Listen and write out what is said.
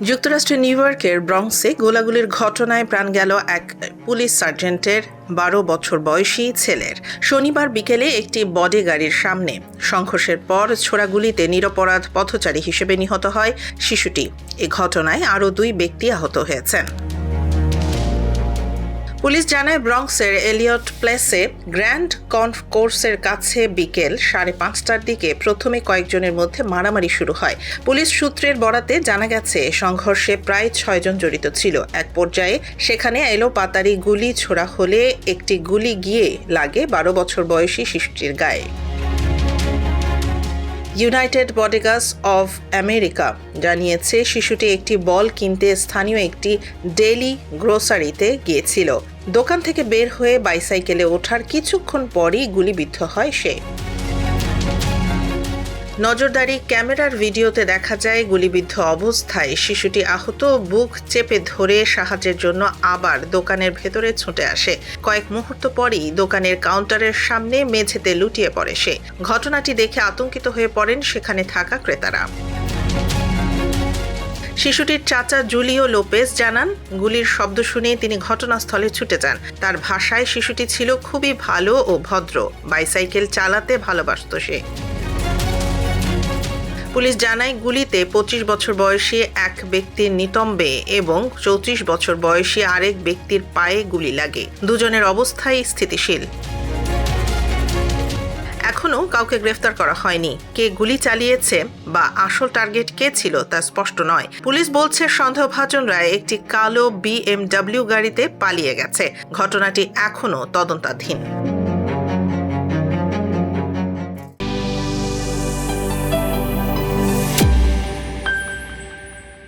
যুক্তরাষ্ট্রের নিউ ইয়র্কের ব্রঙ্কসে গোলাগুলির ঘটনায় প্রাণ গেল এক পুলিশ সার্জেন্টের 12 বছর বয়সী ছেলের। শনিবার বিকেলে একটি বডি গাড়ির সামনে সংঘর্ষের পর ছোড়া গুলিতে নিরপরাধ পথচারী হিসেবে নিহত হয় শিশুটি। এ ঘটনায় আরও 2 ব্যক্তি আহত হয়েছেন। পুলিশ জানায়, ব্রঙ্কসের এলিয়ট প্লেসে গ্র্যান্ড কনকোর্সের কাছে বিকেল 5:30টার দিকে প্রথমে কয়েকজনের মধ্যে মারামারি শুরু হয়। পুলিশ সূত্রের বরাতে জানা গেছে, সংঘর্ষে প্রায় 6 জন জড়িত ছিল। এক পর্যায়ে সেখানে এলোপাতাড়ি গুলি ছোড়া হলে একটি গুলি গিয়ে লাগে 12 বছর বয়সী শিশুটির গায়ে। ইউনাইটেড বডিগার্ডস অব আমেরিকা জানিয়েছে, শিশুটি একটি বল কিনতে স্থানীয় একটি ডেইলি গ্রোসারিতে গিয়েছিল। দোকান থেকে বের হয়ে বাইসাইকেলে ওঠার কিছুক্ষণ পরই গুলিবিদ্ধ হয় সে। নজরদারি ক্যামেরার ভিডিওতে দেখা যায়, গুলিবিদ্ধ অবস্থায় শিশুটি আহত, বুক চেপে ধরে সাহায্যের জন্য আবার দোকানের ভেতরে ছুটে আসে। কয়েক মুহূর্ত পরই দোকানের কাউন্টারের সামনে মেঝেতে লুটিয়ে পড়ে সে। ঘটনাটি দেখে আতঙ্কিত হয়ে পড়েন সেখানে থাকা ক্রেতারা। শিশুটির চাচা জুলিও লোপেজ জানান, গুলির শব্দ শুনে তিনি ঘটনাস্থলে ছুটে যান। তার ভাষায় শিশুটি ছিল খুবই ভালো ও ভদ্র, বাইসাইকেল চালাতে ভালোবাসত সে। পুলিশ জানায়, গুলিতে 25 বছর বয়সী এক ব্যক্তির নিতম্বে এবং 34 বছর বয়সী আরেক ব্যক্তির পায়ে গুলি লাগে। দুজনের অবস্থাই স্থিতিশীল। এখনও কাউকে গ্রেফতার করা হয়নি। কে গুলি চালিয়েছে বা আসল টার্গেট কে ছিল তা স্পষ্ট নয়। পুলিশ বলছে, সন্দেহভাজনরা একটি কালো BMW গাড়িতে পালিয়ে গেছে। ঘটনাটি এখনও তদন্তাধীন।